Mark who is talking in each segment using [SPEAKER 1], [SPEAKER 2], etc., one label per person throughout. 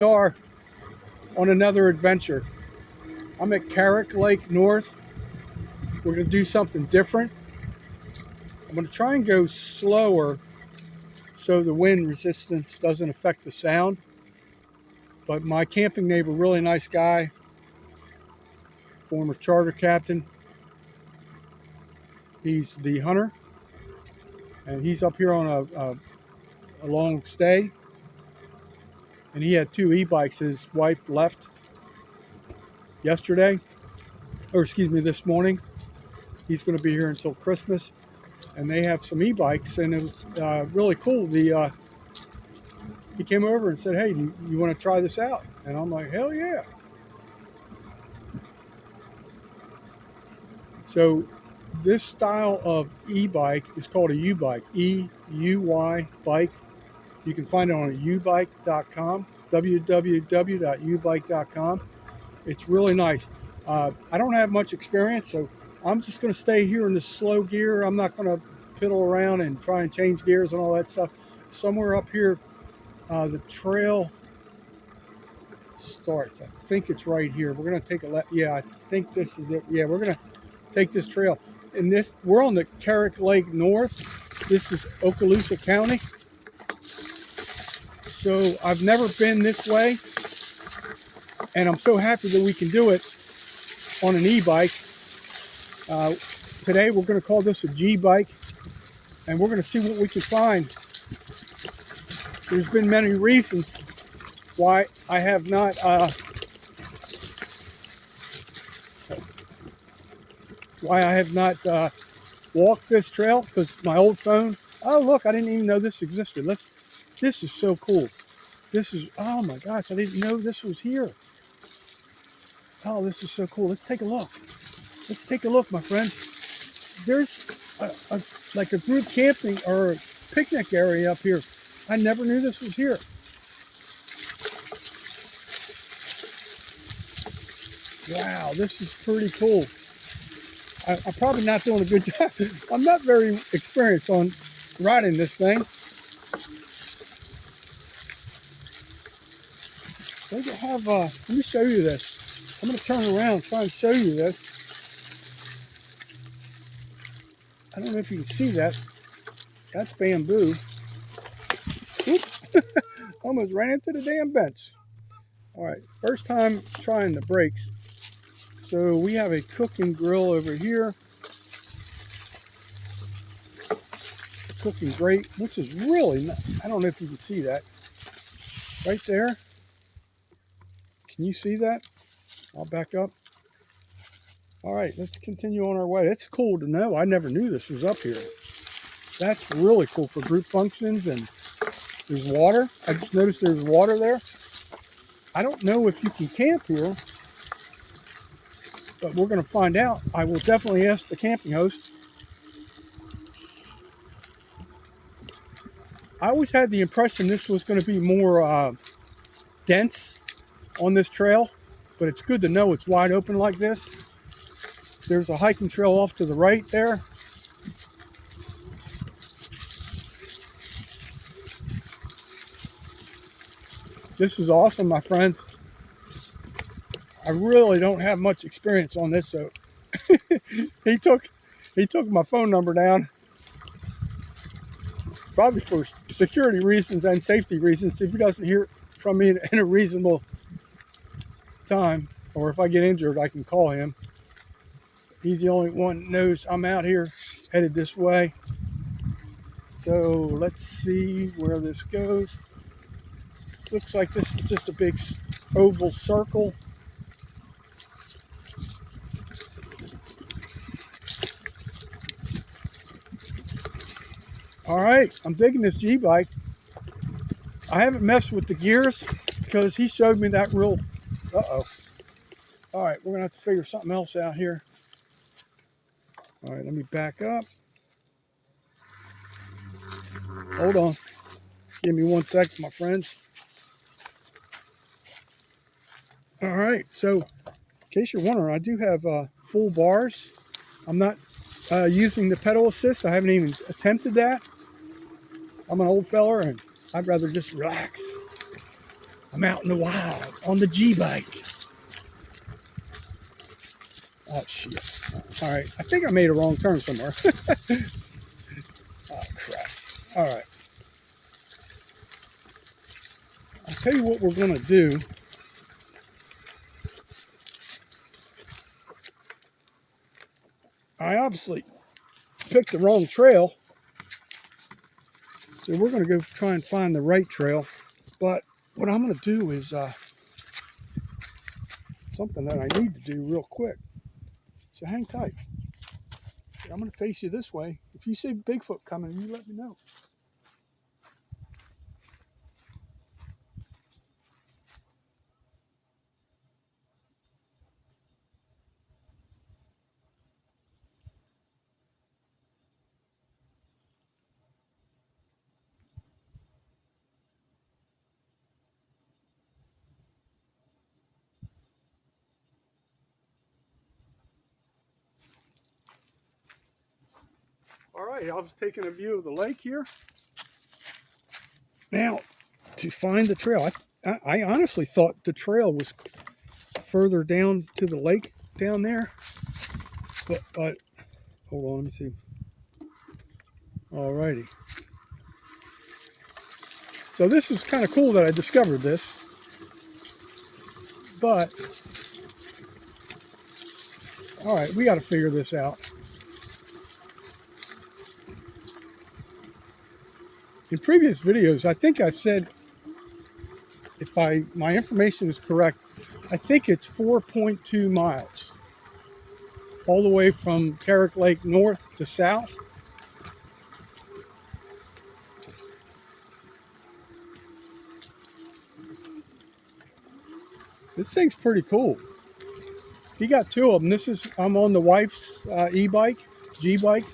[SPEAKER 1] Are on another adventure. I'm at Carrick Lake North. We're going to do something different. I'm going to try and go slower so the wind resistance doesn't affect the sound. But my camping neighbor, really nice guy, former charter captain. He's the hunter, and he's up here on a long stay. And he had two e-bikes. His wife left yesterday, or excuse me, this morning. He's going to be here until Christmas. And they have some e-bikes, and it was really cool. He came over and said, "Hey, do you want to try this out?" And I'm like, "Hell yeah!" So this style of e-bike is called a U-bike, E-U-Y bike. You can find it on ubike.com, www.ubike.com. It's really nice. I don't have much experience, so I'm just going to stay here in the slow gear. I'm not going to piddle around and try and change gears and all that stuff. Somewhere up here, the trail starts. I think it's right here. We're going to take a left. Yeah, I think this is it. Yeah, we're going to take this trail. And we're on the Carrick Lake North. This is Okaloosa County. So I've never been this way, and I'm so happy that we can do it on an e-bike. Today we're going to call this a G-bike, and we're going to see what we can find. There's been many reasons why I have not walked this trail, because my old phone. Oh look, I didn't even know this existed. This is so cool. This is, oh my gosh, I didn't know this was here. Oh, this is so cool. Let's take a look. Let's take a look, my friend. There's like a group camping or a picnic area up here. I never knew this was here. Wow, this is pretty cool. I'm probably not doing a good job. I'm not very experienced on riding this thing. They have, let me show you this. I'm going to turn around and try and show you this. I don't know if you can see that. That's bamboo. Almost ran into the damn bench. All right, first time trying the brakes. So we have a cooking grill over here. A cooking grate, which is really nice. I don't know if you can see that. Right there. Can you see that? I'll back up. All right, let's continue on our way. It's cool to know. I never knew this was up here. That's really cool for group functions. And there's water. I just noticed there's water there. I don't know if you can camp here, but we're going to find out. I will definitely ask the camping host. I always had the impression this was going to be more dense on this trail, but it's good to know it's wide open like this. There's a hiking trail off to the right there. This is awesome, my friends. I really don't have much experience on this, so he took my phone number down, probably for security reasons and safety reasons. If he doesn't hear from me in a reasonable time, or if I get injured, I can call him. He's the only one that knows I'm out here headed this way. So let's see where this goes. Looks like this is just a big oval circle. All right, I'm digging this G-bike. I haven't messed with the gears because he showed me that real, All right, we're gonna have to figure something else out here. All right, let me back up. Hold on. Give me 1 second, my friends. All right, so in case you're wondering, I do have full bars. I'm not using the pedal assist. I haven't even attempted that. I'm an old feller and I'd rather just relax. I'm out in the wild on the G-bike. Oh, shit. All right. I think I made a wrong turn somewhere. Oh, crap. All right. I'll tell you what we're going to do. I obviously picked the wrong trail. So we're going to go try and find the right trail. But what I'm going to do is something that I need to do real quick. So hang tight. I'm going to face you this way. If you see Bigfoot coming, you let me know. All right, I was taking a view of the lake here. Now, to find the trail, I honestly thought the trail was further down to the lake down there. But hold on, let me see. All righty. So this was kind of cool that I discovered this. But, all right, we got to figure this out. In previous videos, I think I've said, if my information is correct, I think it's 4.2 miles all the way from Carrick Lake north to south. This thing's pretty cool. He got two of them. I'm on the wife's e-bike, G-bike.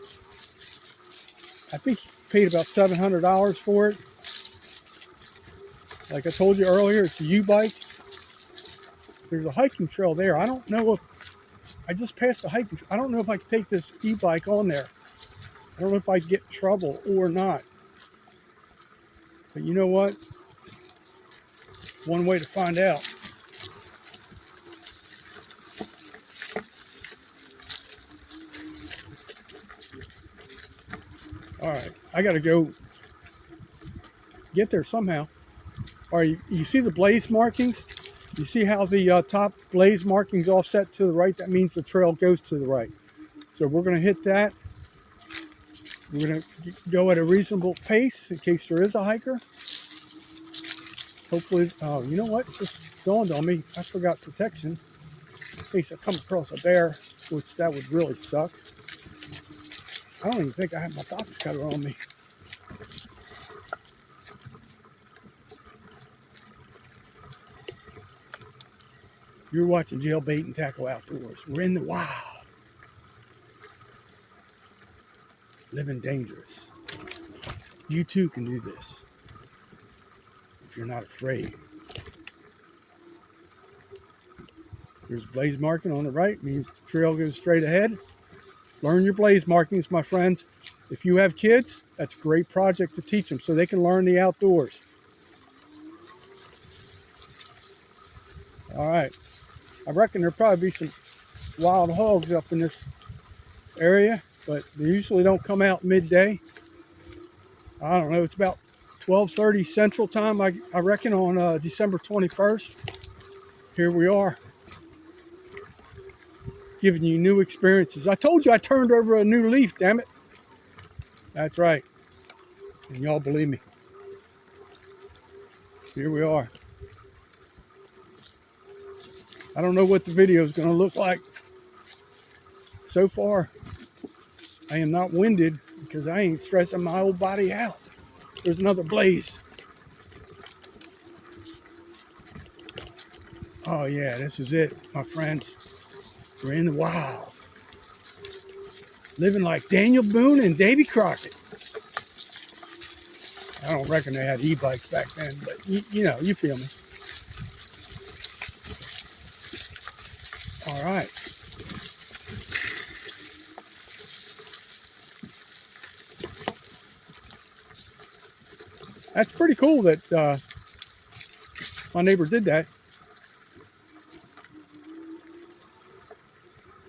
[SPEAKER 1] I think he paid about $700 for it. Like I told you earlier, it's a U-bike. There's a hiking trail there. I don't know if, I just passed a hiking trail. I don't know if I can take this e-bike on there. I don't know if I get in trouble or not. But you know what? One way to find out. All right, I got to go get there somehow. All right, you see the blaze markings? You see how the top blaze markings offset to the right? That means the trail goes to the right. So we're going to hit that. We're going to go at a reasonable pace in case there is a hiker. Hopefully, oh, you know what? Just dawned on me. I forgot protection in case I come across a bear, which that would really suck. I don't even think I have my box cutter on me. You're watching Jailbait and Tackle Outdoors. We're in the wild. Living dangerous. You too can do this if you're not afraid. There's blaze marking on the right, means the trail goes straight ahead. Learn your blaze markings, my friends. If you have kids, that's a great project to teach them so they can learn the outdoors. All right. I reckon there'll probably be some wild hogs up in this area, but they usually don't come out midday. I don't know. It's about 12:30 Central Time, I reckon, on December 21st. Here we are, giving you new experiences. I told you I turned over a new leaf, damn it. That's right. And y'all believe me. Here we are. I don't know what the video is going to look like. So far, I am not winded because I ain't stressing my whole body out. There's another blaze. Oh yeah, this is it, my friends. We're in the wild. Living like Daniel Boone and Davy Crockett. I don't reckon they had e-bikes back then, but you know, you feel me. All right. That's pretty cool that My neighbor did that.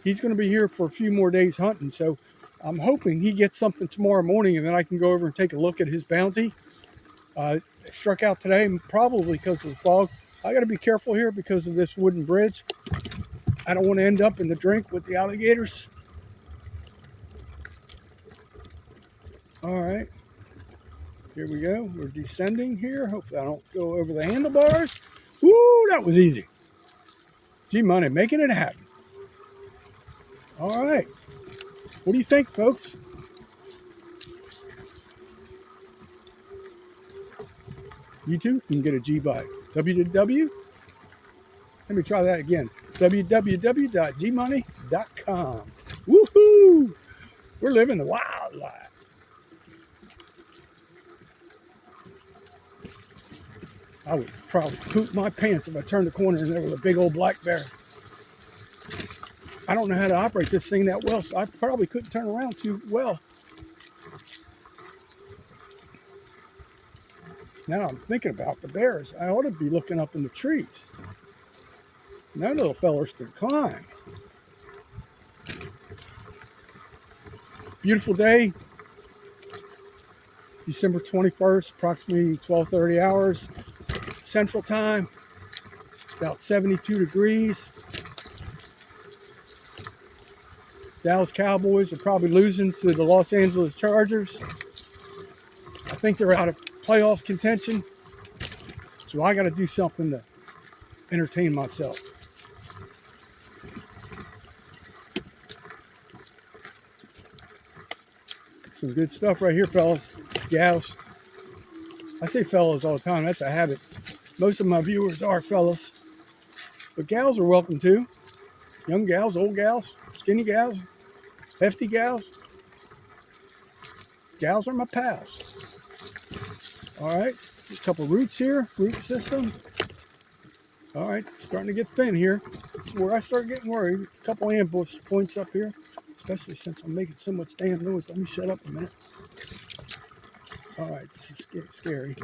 [SPEAKER 1] He's going to be here for a few more days hunting, so I'm hoping he gets something tomorrow morning, and then I can go over and take a look at his bounty. It struck out today, probably because of the fog. I got to be careful here because of this wooden bridge. I don't want to end up in the drink with the alligators. All right, here we go. We're descending here. Hopefully I don't go over the handlebars. Woo, that was easy. G-Money, making it happen. All right. What do you think, folks? You too can get a G by www. Let me try that again. www.gmoney.com. Woohoo! We're living the wild life. I would probably poop my pants if I turned the corner and there was a big old black bear. I don't know how to operate this thing that well, so I probably couldn't turn around too well. Now I'm thinking about the bears. I ought to be looking up in the trees. And that little feller's can climb. It's a beautiful day. December 21st, approximately 12:30 hours. Central Time, about 72 degrees. Dallas Cowboys are probably losing to the Los Angeles Chargers. I think they're out of playoff contention. So I got to do something to entertain myself. Some good stuff right here, fellas, gals. I say fellas all the time. That's a habit. Most of my viewers are fellas. But gals are welcome too. Young gals, old gals, skinny gals, hefty gals. Gals are my pals. All right, a couple roots here, root system. All right, it's starting to get thin here. This is where I start getting worried. A couple ambush points up here, especially since I'm making so much damn noise. Let me shut up a minute. All right, this is scary.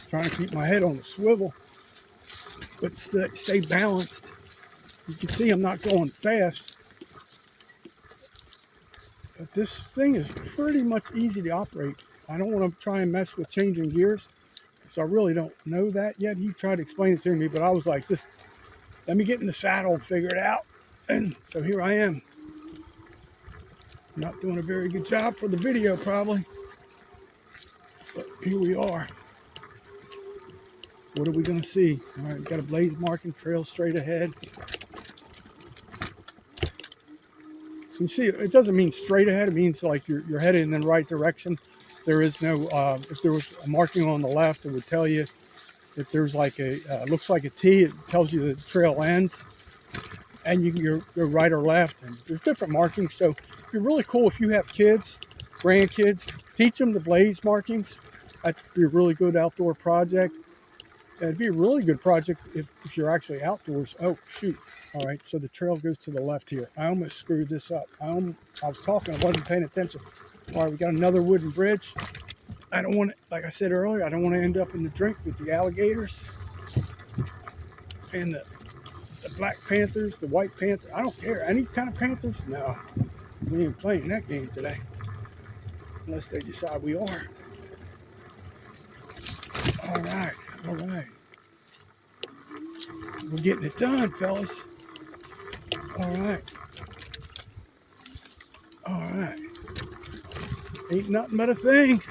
[SPEAKER 1] Trying to keep my head on the swivel, but stay balanced. You can see I'm not going fast, but this thing is pretty much easy to operate. I don't want to try and mess with changing gears, so I really don't know that yet. He tried to explain it to me, but I was like, just let me get in the saddle and figure it out. And so here I am. Not doing a very good job for the video probably, but here we are. What are we going to see? All right, we've got a blaze marking trail straight ahead. You see, it doesn't mean straight ahead. It means like you're headed in the right direction. There is no, if there was a marking on the left, it would tell you. If there's like a, looks like a T, it tells you the trail ends. And you can go right or left. And there's different markings. So it'd be really cool if you have kids, grandkids, teach them the blaze markings. That'd be a really good outdoor project. It'd be a really good project if you're actually outdoors. Oh, shoot. All right, so the trail goes to the left here. I almost screwed this up. I was talking, I wasn't paying attention. All right, we got another wooden bridge. I don't want to, like I said earlier, I don't want to end up in the drink with the alligators and the black panthers, the white panther. I don't care. Any kind of panthers? No, we ain't playing that game today. Unless they decide we are. All right, all right. We're getting it done, fellas. All right. All right. Ain't nothing but a thing.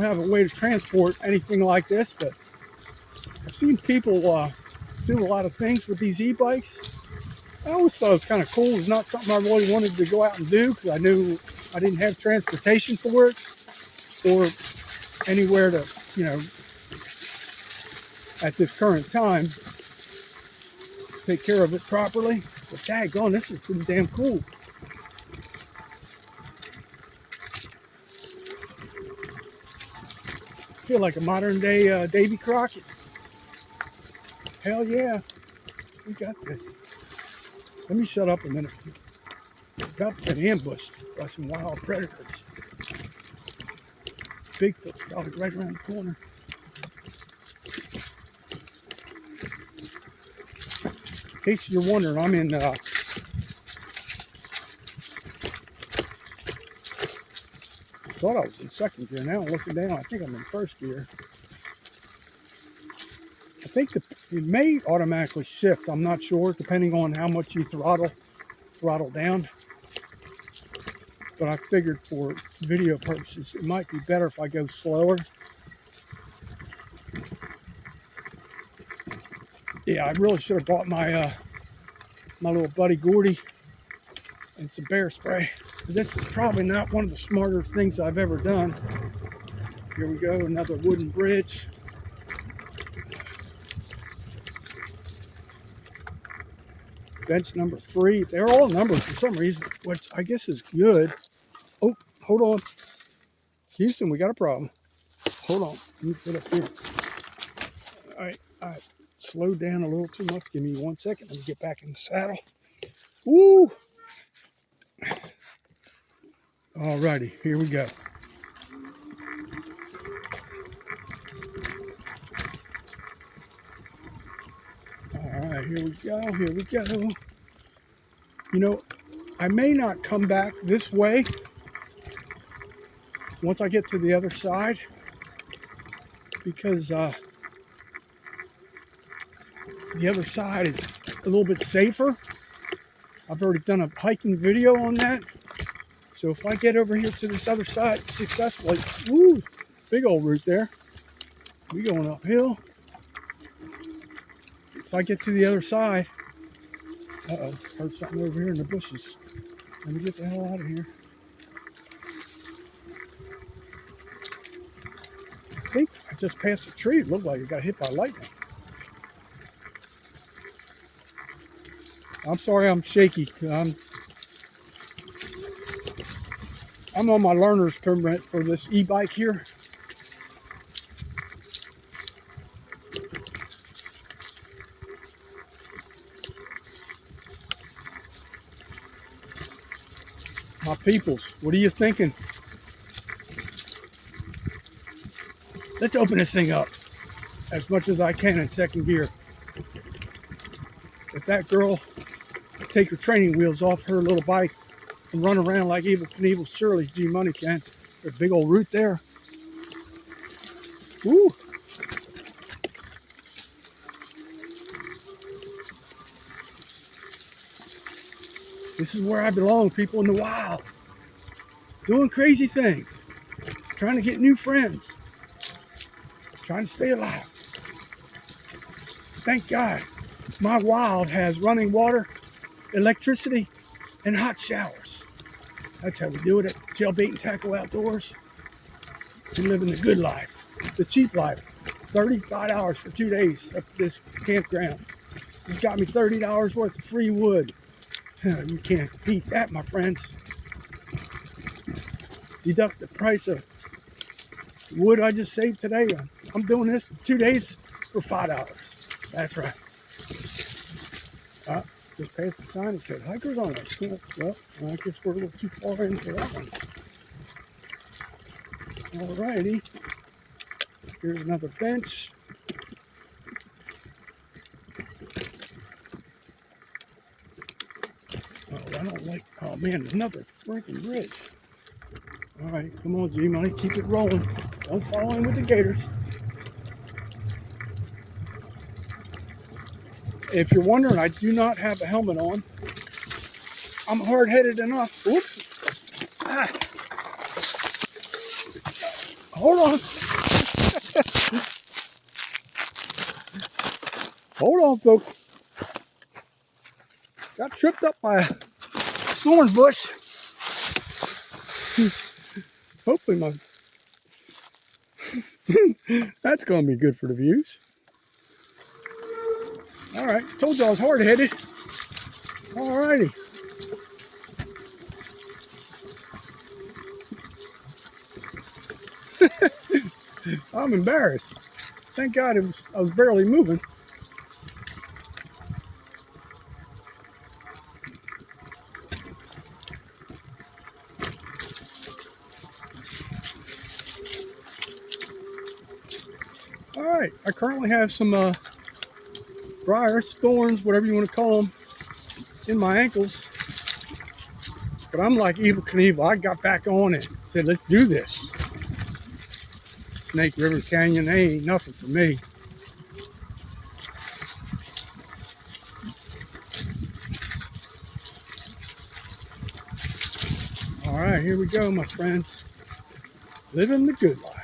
[SPEAKER 1] don't have a way to transport anything like this, but I've seen people do a lot of things with these e-bikes. I always thought it was kind of cool. It's not something I really wanted to go out and do because I knew I didn't have transportation for it or anywhere to, you know, at this current time, take care of it properly. But daggone, this is pretty damn cool. I feel like a modern day Davy Crockett. Hell yeah, we got this. Let me shut up a minute. We're about to get ambushed by some wild predators. Bigfoot's probably right around the corner. In case you're wondering, I'm in thought I was in second gear. Now I'm looking down, I think I'm in first gear. I think it may automatically shift. I'm not sure, depending on how much you throttle down. But I figured for video purposes, it might be better if I go slower. Yeah, I really should have bought my my little buddy Gordy and some bear spray. This is probably not one of the smarter things I've ever done. Here we go, another wooden bridge. Bench number 3. They're all numbered for some reason, which I guess is good. Oh, hold on. Houston, we got a problem. Hold on. Let me put up here. All right. Slowed down a little too much. Give me 1 second. Let me get back in the saddle. Woo! All righty, here we go. All right, here we go. You know, I may not come back this way once I get to the other side because the other side is a little bit safer. I've already done a hiking video on that. So if I get over here to this other side successfully, woo, big old root there. We going uphill. If I get to the other side, heard something over here in the bushes. Let me get the hell out of here. I think I just passed a tree. It looked like it got hit by lightning. I'm sorry I'm shaky. I'm on my learner's permit for this e-bike here. My peoples, what are you thinking? Let's open this thing up as much as I can in second gear. If that girl take her training wheels off her little bike and run around like Evel Knievel's Shirley G Money can, there's a big old root there. Woo! This is where I belong, people, in the wild. Doing crazy things. Trying to get new friends. Trying to stay alive. Thank God, my wild has running water, electricity, and hot showers. That's how we do it at Jailbait and Tackle Outdoors. We're living the good life, the cheap life. $35 for 2 days up at this campground. Just got me $30 worth of free wood. You can't beat that, my friends. Deduct the price of wood I just saved today. I'm doing this for 2 days for $5. That's right. Just passed the sign that said hikers only. Well, I guess we're a little too far in for that one. Alrighty. Here's another bench. I don't like, oh man, another freaking bridge. All right, come on, G-Money, keep it rolling. Don't fall in with the gators. If you're wondering, I do not have a helmet on. I'm hard-headed enough. Oops. hold on. Hold on, folks. Got tripped up by a thorn bush. Hopefully my that's gonna be good for the views. All right, told you I was hard-headed. All righty. I'm embarrassed. Thank God I was barely moving. All right, I currently have some briars, thorns, whatever you want to call them, in my ankles. But I'm like Evel Knievel. I got back on it. Said, let's do this. Snake River Canyon, they ain't nothing for me. All right, here we go, my friends. Living the good life.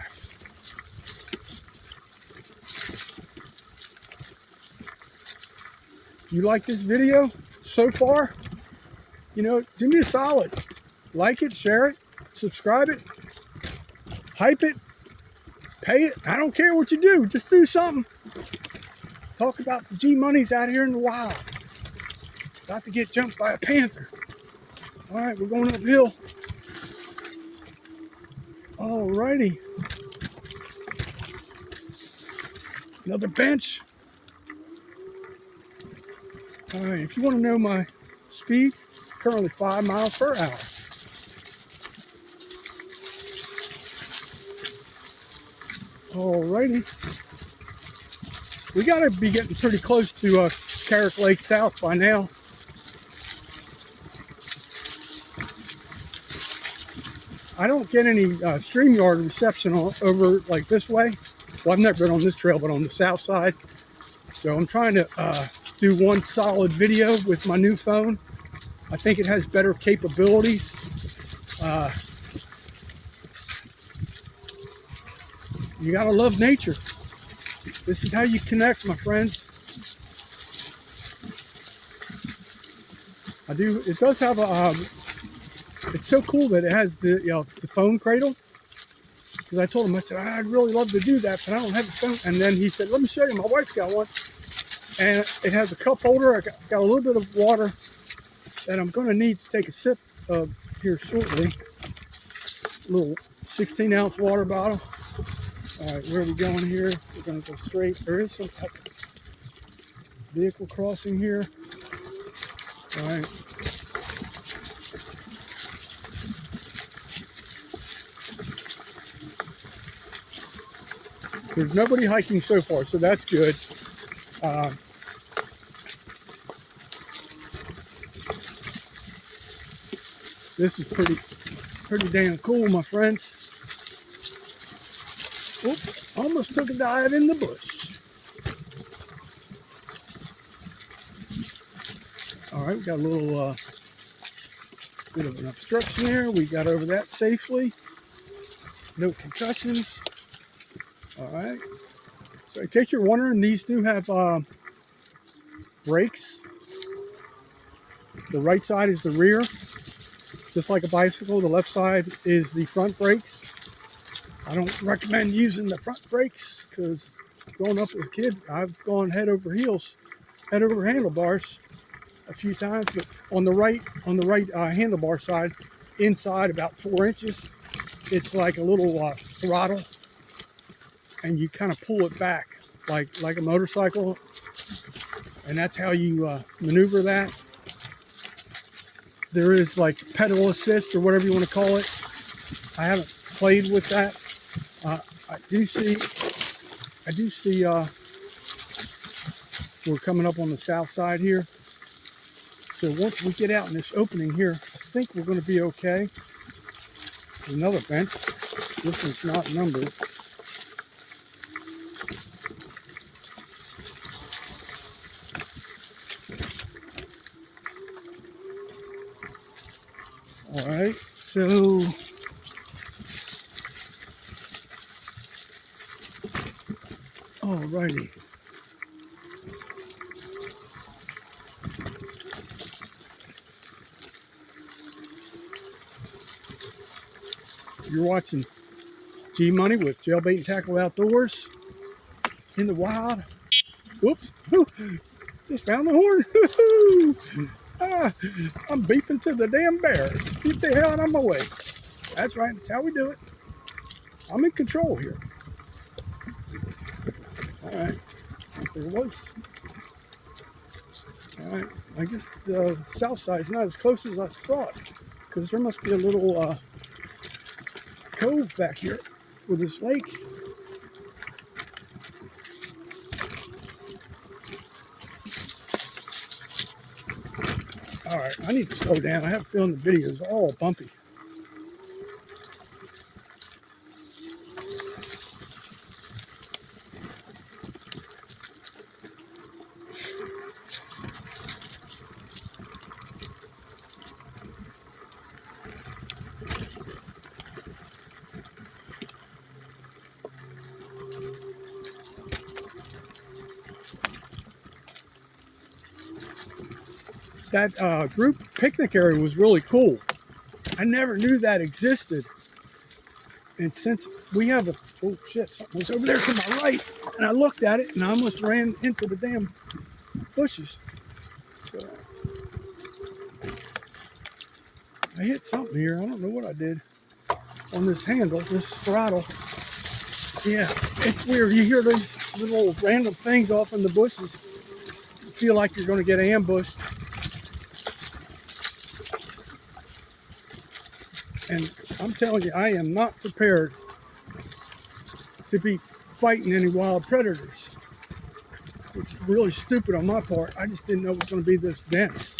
[SPEAKER 1] If you like this video so far, you know, do me a solid. Like it, share it, subscribe it, hype it, pay it. I don't care what you do. Just do something. Talk about the G-Money's out here in the wild. About to get jumped by a panther. All right, we're going uphill. All righty. Another bench. All right, if you want to know my speed, currently 5 miles per hour. All righty. We got to be getting pretty close to Carrick Lake South by now. I don't get any StreamYard reception over like this way. Well, I've never been on this trail, but on the south side. So I'm trying to do one solid video with my new phone. I think it has better capabilities. You gotta love nature. This is how you connect, my friends. It does have a, it's so cool that it has the, the phone cradle. Because I told him, I said, I'd really love to do that, but I don't have a phone. And then he said, let me show you, my wife's got one. And it has a cup holder. I got a little bit of water that I'm gonna need to take a sip of here shortly. A little 16-ounce water bottle. All right, where are we going here? We're gonna go straight. There is some type of vehicle crossing here. All right. There's nobody hiking so far, so that's good. This is pretty damn cool, my friends. Oops, almost took a dive in the bush. All right, we got a little bit of an obstruction there. We got over that safely. No concussions. All right. So in case you're wondering, these do have brakes. The right side is the rear, just like a bicycle. The left side is the front brakes. I don't recommend using the front brakes because growing up as a kid, I've gone head over handlebars a few times. But on the right handlebar side, inside about 4 inches, it's like a little throttle, and you kind of pull it back like a motorcycle, and that's how you maneuver that. There is like pedal assist or whatever you want to call it. I haven't played with that. I do see we're coming up on the south side here. So once we get out in this opening here, I think we're going to be okay. There's another bench. This one's not numbered. All right, so Alrighty. You're watching G Money with Jailbait and Tackle Outdoors in the wild. Whoops. Ooh, just found the horn. Ah, I'm beeping to the damn bears. Get the hell out of my way. That's right. That's how we do it. I'm in control here. All right. There was. All right. I guess the south side is not as close as I thought, because there must be a little cove back here for this lake. All right, I need to slow down. I have a feeling the video is all bumpy. That group picnic area was really cool. I never knew that existed. And since we have a, oh shit, something was over there to my right. And I looked at it and I almost ran into the damn bushes. So I hit something here. I don't know what I did on this handle, this throttle. Yeah, it's weird. You hear these little random things off in the bushes. You feel like you're going to get ambushed. And I'm telling you, I am not prepared to be fighting any wild predators. It's really stupid on my part. I just didn't know it was going to be this dense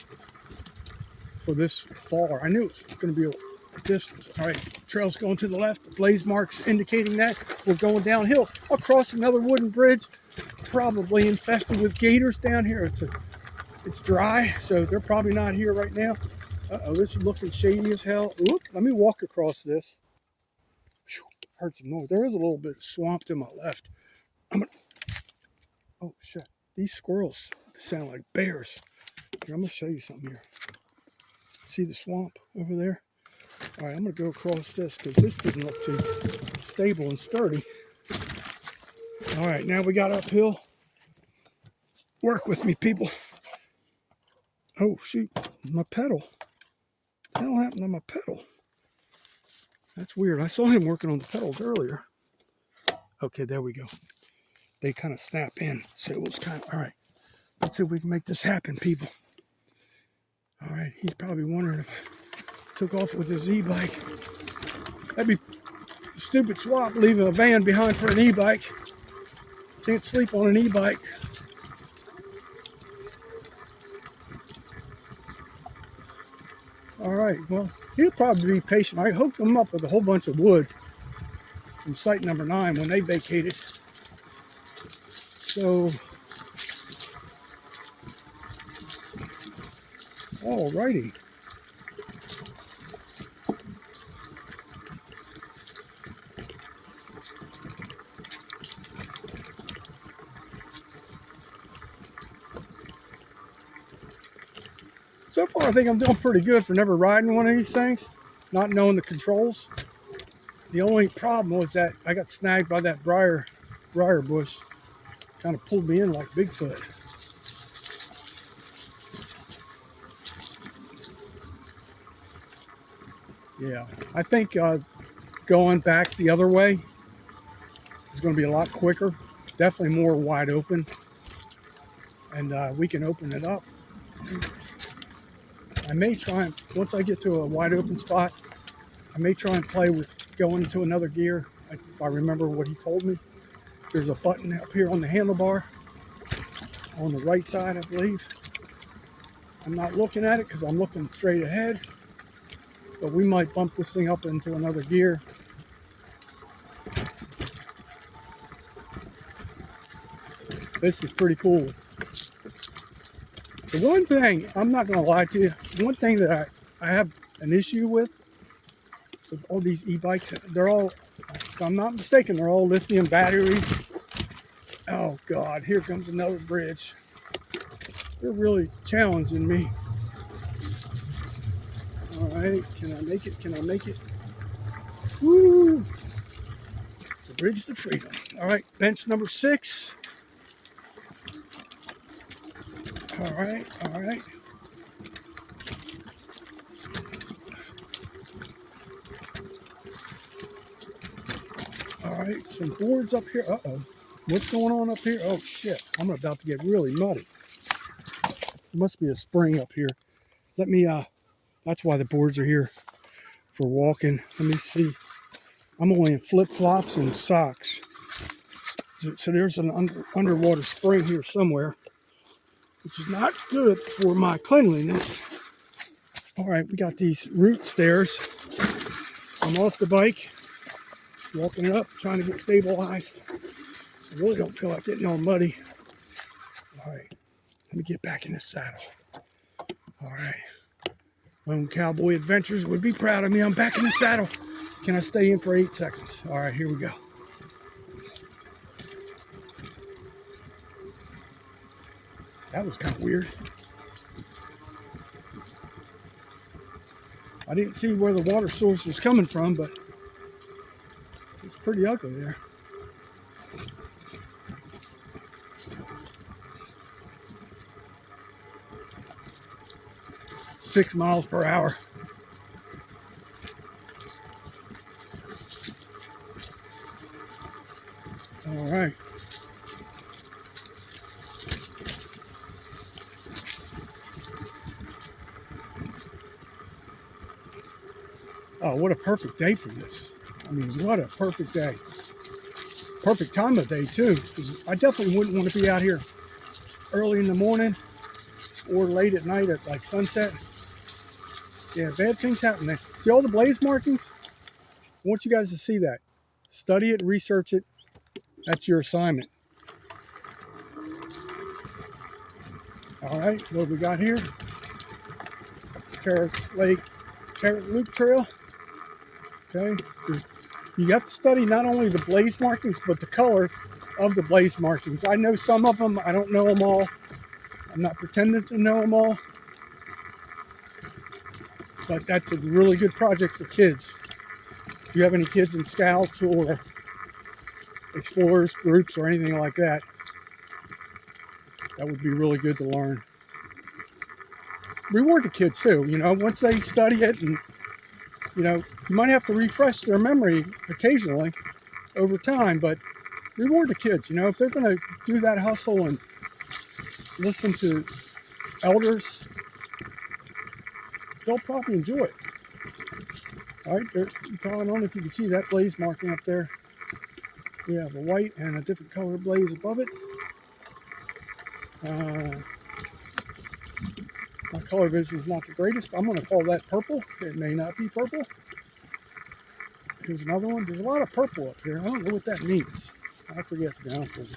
[SPEAKER 1] for this far. I knew it was going to be a distance. All right, trail's going to the left. The blaze marks indicating that we're going downhill across another wooden bridge, probably infested with gators down here. It's dry, so they're probably not here right now. Uh-oh, this is looking shady as hell. Oop, let me walk across this. Whew, heard some noise. There is a little bit of swamp to my left. Oh, shit. These squirrels sound like bears. Here, I'm going to show you something here. See the swamp over there? All right, I'm going to go across this because this didn't look too stable and sturdy. All right, now we got uphill. Work with me, people. Oh, shoot. My pedal. What the hell happened to my pedal? That's weird. I saw him working on the pedals earlier. Okay, there we go. They kind of snap in. So it was kind of, all right. Let's see if we can make this happen, people. All right, he's probably wondering if I took off with his e-bike. That'd be a stupid swap, leaving a van behind for an e-bike. Can't sleep on an e-bike. All right, well, he'll probably be patient. I hooked him up with a whole bunch of wood from site number 9 when they vacated. So, all righty. So far, I think I'm doing pretty good for never riding one of these things, not knowing the controls. The only problem was that I got snagged by that briar bush. Kind of pulled me in like Bigfoot. Yeah, I think going back the other way is going to be a lot quicker. Definitely more wide open. And we can open it up. I may try and, once I get to a wide open spot, I may try and play with going into another gear. If I remember what he told me. There's a button up here on the handlebar on the right side, I believe. I'm not looking at it because I'm looking straight ahead, but we might bump this thing up into another gear. This is pretty cool. The one thing, I'm not going to lie to you, one thing that I have an issue with all these e-bikes, they're all, if I'm not mistaken, they're all lithium batteries. Oh God, here comes another bridge. They're really challenging me. All right, can I make it? Can I make it? Woo! The bridge to freedom. All right, bench number 6. All right, all right. All right, some boards up here. Uh-oh. What's going on up here? Oh, shit. I'm about to get really muddy. There must be a spring up here. Let me, that's why the boards are here for walking. Let me see. I'm only in flip-flops and socks. So there's an underwater spring here somewhere, which is not good for my cleanliness. All right, we got these root stairs. I'm off the bike, walking it up, trying to get stabilized. I really don't feel like getting all muddy. All right, let me get back in the saddle. All right. Lone Cowboy Adventures would be proud of me. I'm back in the saddle. Can I stay in for 8 seconds? All right, here we go. That was kind of weird. I didn't see where the water source was coming from, but it's pretty ugly there. Six miles per hour. All right. Oh, what a perfect day for this. I mean, what a perfect day. Perfect time of day, too. 'Cause I definitely wouldn't want to be out here early in the morning or late at night at like sunset. Yeah, bad things happen there. See all the blaze markings? I want you guys to see that. Study it, research it. That's your assignment. All right, what do we got here? Carrot Loop Trail. Okay, you have to study not only the blaze markings, but the color of the blaze markings. I know some of them, I don't know them all. I'm not pretending to know them all. But that's a really good project for kids. If you have any kids in scouts or explorers groups or anything like that, that would be really good to learn. Reward the kids too, you know, once they study it, and you know, you might have to refresh their memory occasionally over time, but reward the kids, you know, if they're going to do that hustle and listen to elders, they'll probably enjoy it. All right, you probably don't know if you can see that blaze marking up there. We have a white and a different color blaze above it. My color vision is not the greatest. I'm going to call that purple. It may not be purple. Here's another one. There's a lot of purple up here. I don't know what that means. I forget to be honest with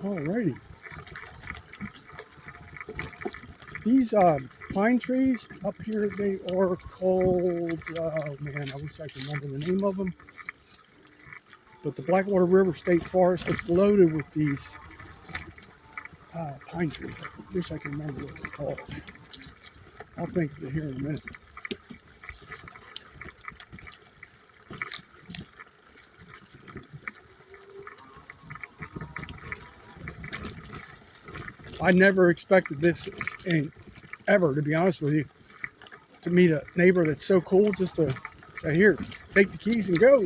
[SPEAKER 1] you. Alrighty. These pine trees up here, they are called, oh man, I wish I could remember the name of them. But the Blackwater River State Forest is loaded with these pine trees. I wish I could remember what they're called. I'll think of it here in a minute. I never expected this ever, to be honest with you, to meet a neighbor that's so cool just to say, here, take the keys and go.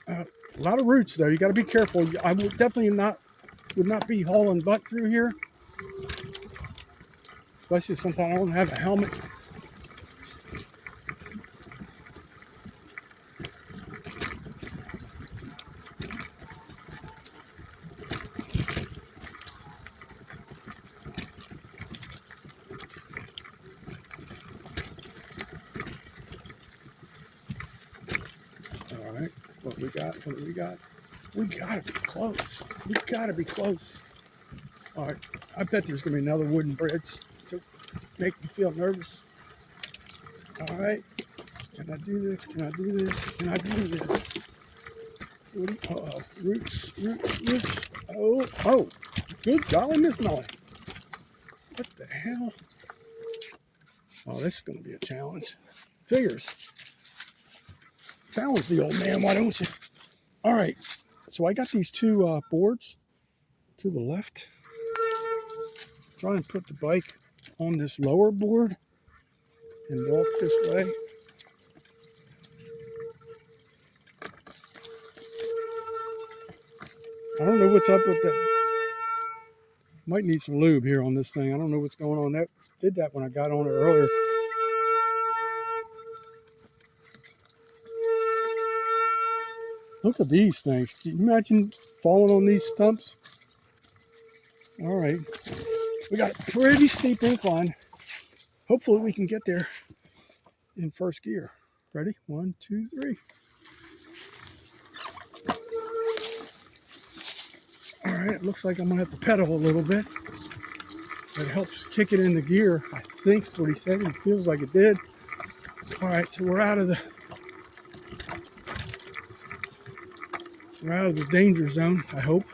[SPEAKER 1] A lot of roots though. You got to be careful. I would definitely would not be hauling butt through here, especially since I don't have a helmet. All right, what we got? What do we got? We gotta be close. We gotta be close. All right, I bet there's gonna be another wooden bridge to make me feel nervous. All right, Can I do this? Can I do this? Can I do this? Uh-oh. Roots. Oh. Good golly, Miss Molly. What the hell? Oh, this is going to be a challenge. Figures. Challenge the old man, why don't you? All right. So I got these two boards to the left. Try and put the bike on this lower board and walk this way. I don't know what's up with that. Might need some lube here on this thing. I don't know what's going on. That did that when I got on it earlier. Look at these things. Can you imagine falling on these stumps? All right. We got a pretty steep incline. Hopefully we can get there in first gear. Ready? 1, 2, 3. All right. It looks like I'm going to have to pedal a little bit. It helps kick it into gear. I think what he said. It feels like it did. All right. So we're out of the danger zone, I hope.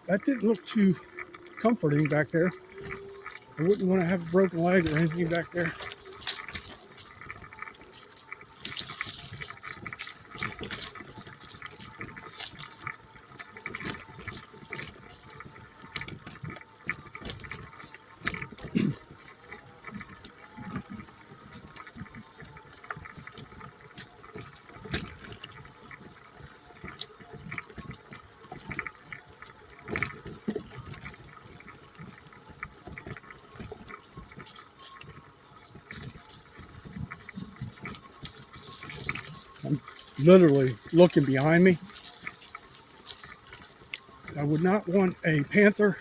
[SPEAKER 1] That didn't look too comforting back there. I wouldn't want to have a broken leg or anything back there. I'm literally looking behind me. I would not want a panther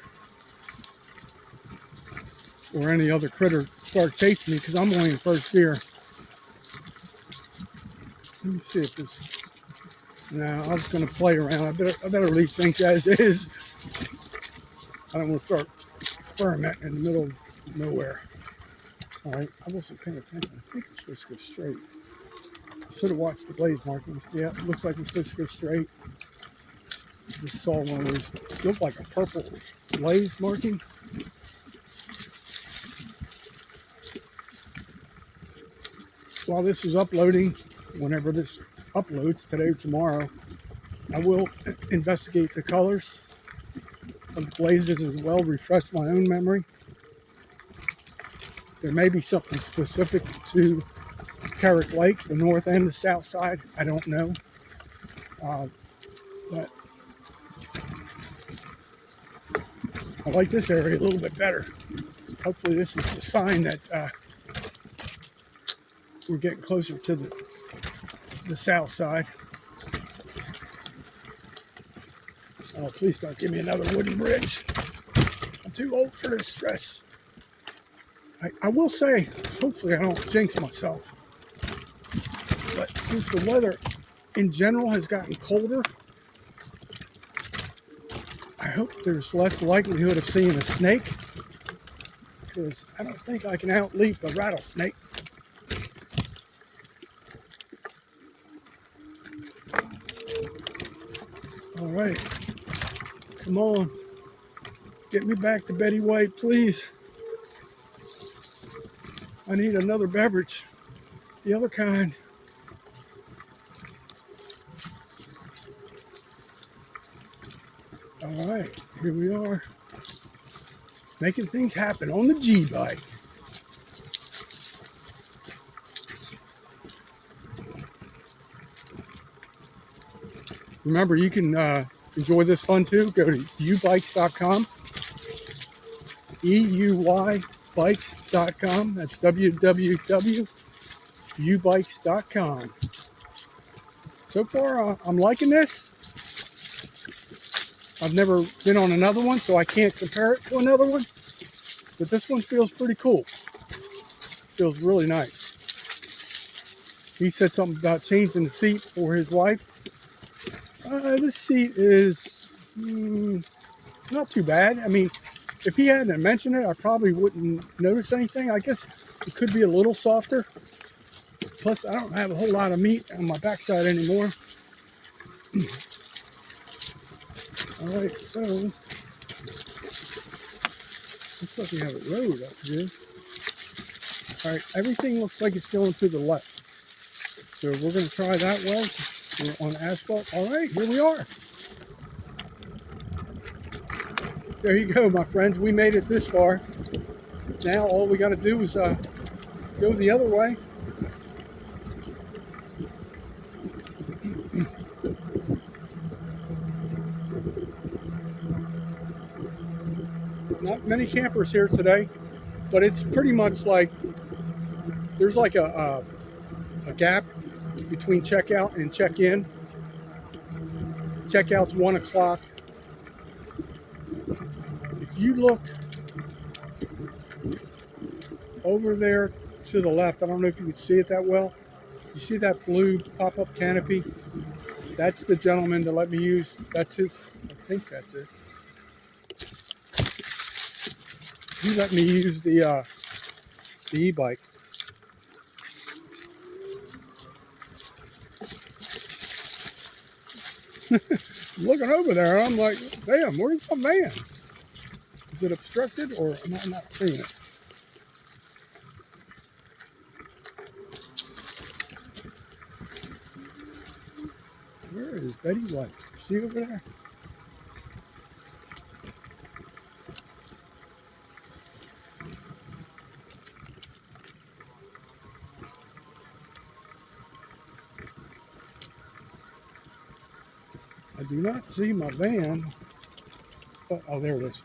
[SPEAKER 1] or any other critter start chasing me because I'm only in first gear. Let me see if this. No, I was going to play around. I better leave things as is. I don't want to start experimenting in the middle of nowhere. All right, I wasn't paying attention. I think I'm supposed to go straight. Should have watched the blaze markings. Yeah, it looks like we're supposed to go straight. Just saw one of those. It looked like a purple blaze marking. While this is uploading, whenever this uploads, today or tomorrow, I will investigate the colors of the blazes as well, refresh my own memory. There may be something specific to Carrick Lake, the north and the south side. I don't know. But I like this area a little bit better. Hopefully this is a sign that we're getting closer to the south side. Oh, please don't give me another wooden bridge. I'm too old for this stress. I will say, hopefully I don't jinx myself. But since the weather in general has gotten colder, I hope there's less likelihood of seeing a snake, because I don't think I can outleap a rattlesnake. All right, come on, get me back to Betty White, please. I need another beverage, the other kind. All right, here we are, making things happen on the G-Bike. Remember, you can enjoy this fun too. Go to eubikes.com, EUYbikes.com. That's www.eubikes.com. So far, I'm liking this. I've never been on another one, so I can't compare it to another one. But this one feels pretty cool. Feels really nice. He said something about changing the seat for his wife. This seat is not too bad. I mean, if he hadn't mentioned it, I probably wouldn't notice anything. I guess it could be a little softer. Plus, I don't have a whole lot of meat on my backside anymore. All right, so looks like we have a road up here. All right, everything looks like it's going to the left. So we're going to try that way. We're on asphalt. All right, here we are. There you go, my friends. We made it this far. Now all we got to do is go the other way. Not many campers here today, but it's pretty much like there's like a gap between checkout and check-in. Checkout's 1 o'clock. If you look over there to the left, I don't know if you can see it that well. You see that blue pop-up canopy? That's the gentleman that let me use. That's his. I think that's it. He let me use the e-bike. Looking over there, I'm like, damn, where's my van? Is it obstructed or am I not seeing it? Where is Betty White? Is she over there? I do not see my van. Oh, there it is.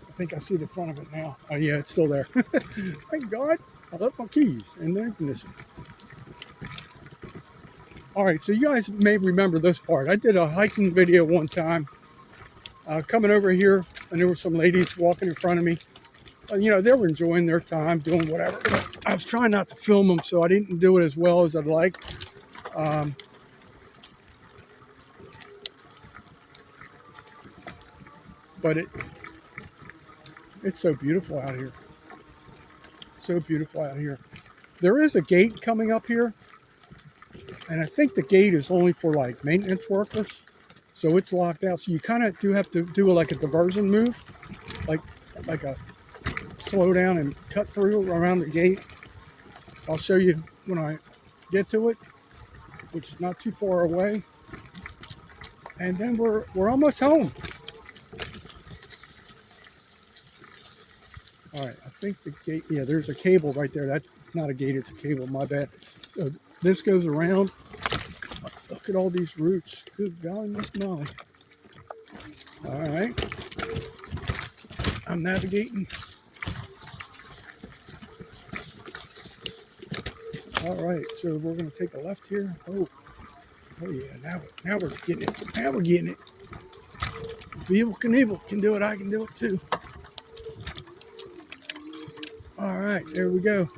[SPEAKER 1] I think I see the front of it now. Oh, yeah, it's still there. Thank God. I left my keys in the ignition. All right, so you guys may remember this part. I did a hiking video one time coming over here, and there were some ladies walking in front of me. You know, they were enjoying their time, doing whatever. But I was trying not to film them, so I didn't do it as well as I'd like. But it's so beautiful out here. So beautiful out here. There is a gate coming up here, and I think the gate is only for like maintenance workers, so it's locked out. So you kind of do have to do like a diversion move, like a slow down and cut through around the gate. I'll show you when I get to it, which is not too far away. And then we're almost home. All right, I think the gate, yeah, there's a cable right there. It's not a gate, it's a cable, my bad. So this goes around. Look at all these roots. Good golly, Miss Molly. All right. I'm navigating. All right, so we're going to take a left here. Oh yeah, now we're getting it. Now we're getting it. If Evel Knievel can do it, I can do it too. All right, there we go.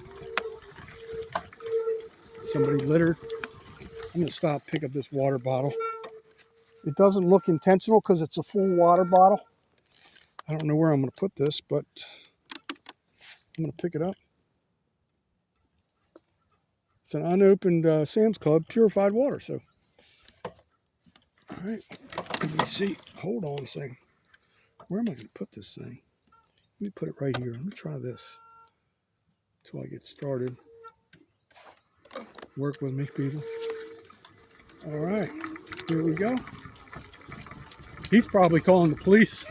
[SPEAKER 1] Somebody littered. I'm going to stop, pick up this water bottle. It doesn't look intentional because it's a full water bottle. I don't know where I'm going to put this, but I'm going to pick it up. It's an unopened Sam's Club purified water. So, all right, let me see. Hold on a second. Where am I going to put this thing? Let me put it right here. Let me try this until I get started. Work with me, people. All right, here we go. He's probably calling the police.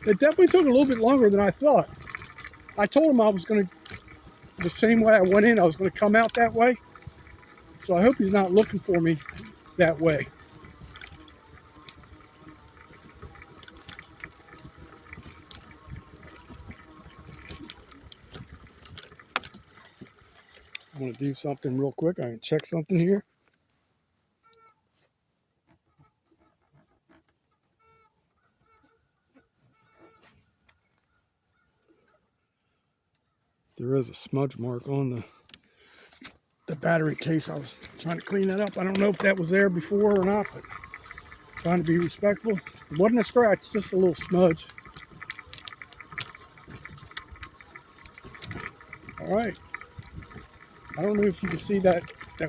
[SPEAKER 1] It definitely took a little bit longer than I thought. I told him I was going to, the same way I went in, I was going to come out that way. So I hope he's not looking for me that way. I'm going to do something real quick. I can check something here. There is a smudge mark on the battery case. I was trying to clean that up. I don't know if that was there before or not, but trying to be respectful. It wasn't a scratch, just a little smudge. All right. I don't know if you can see that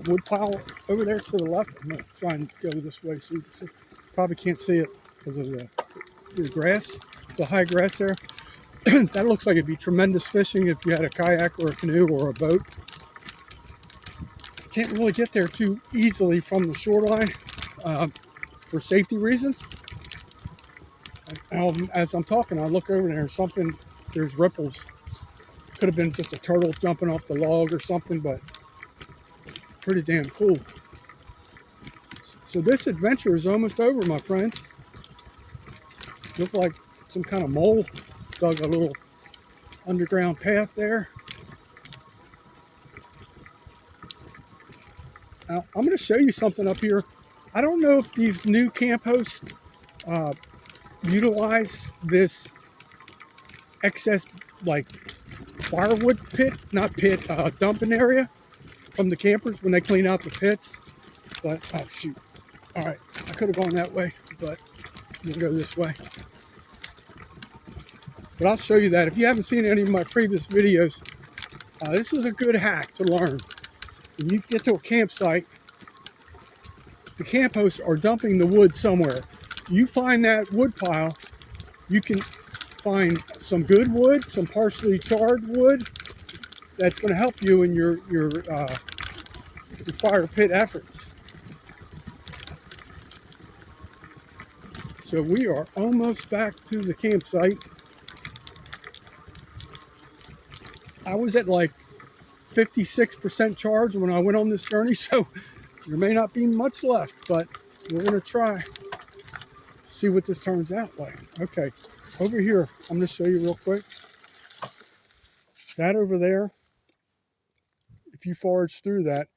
[SPEAKER 1] wood pile over there to the left. I'm going to try and go this way so you can see. Probably can't see it because of the grass, the high grass there. That looks like it'd be tremendous fishing if you had a kayak or a canoe or a boat. Can't really get there too easily from the shoreline for safety reasons. As I'm talking, I look over there, there's ripples. Could have been just a turtle jumping off the log or something, but pretty damn cool. So this adventure is almost over, my friends. Looked like some kind of mole dug a little underground path there. Now, I'm going to show you something up here. I don't know if these new camp hosts utilize this excess, like, firewood pit, not pit, dumping area from the campers when they clean out the pits. But, oh shoot. All right, I could have gone that way, but we'll go this way. But I'll show you that. If you haven't seen any of my previous videos, this is a good hack to learn. When you get to a campsite, the camp hosts are dumping the wood somewhere. You find that wood pile, you can find some good wood, some partially charred wood that's going to help you in your fire pit efforts. So we are almost back to the campsite. I was at like 56% charge when I went on this journey, so there may not be much left, but we're going to try. See what this turns out like. Okay, over here, I'm going to show you real quick. That over there, if you forage through that,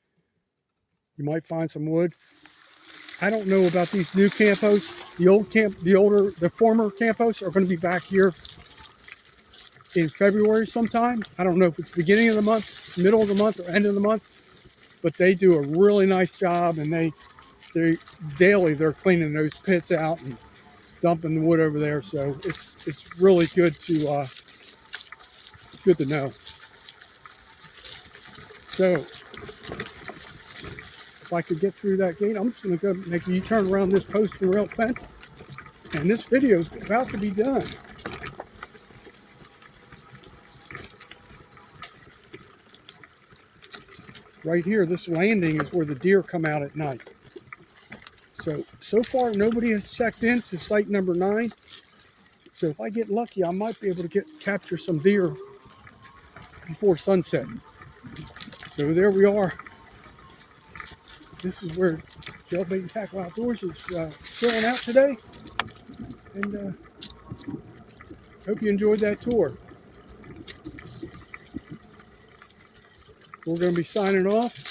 [SPEAKER 1] you might find some wood. I don't know about these new camp hosts. The former camp hosts are going to be back here in February sometime. I don't know if it's beginning of the month, middle of the month, or end of the month, but they do a really nice job, and they daily they're cleaning those pits out and dumping the wood over there. So it's really good to know. So if I could get through that gate, I'm just going to go make a U-turn around this post and rail fence, and this video is about to be done. Right here, this landing is where the deer come out at night. So far, nobody has checked into site number 9. So if I get lucky, I might be able to capture some deer before sunset. So there we are. This is where Jailbait and Tackle Outdoors is chilling out today. And hope you enjoyed that tour. We're going to be signing off.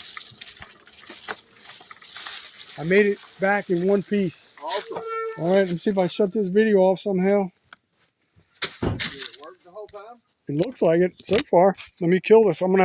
[SPEAKER 1] I made it back in one piece.
[SPEAKER 2] Awesome.
[SPEAKER 1] All right, let me see if I shut this video off somehow.
[SPEAKER 2] Did it work the whole time?
[SPEAKER 1] It looks like it so far. Let me kill this. I'm going to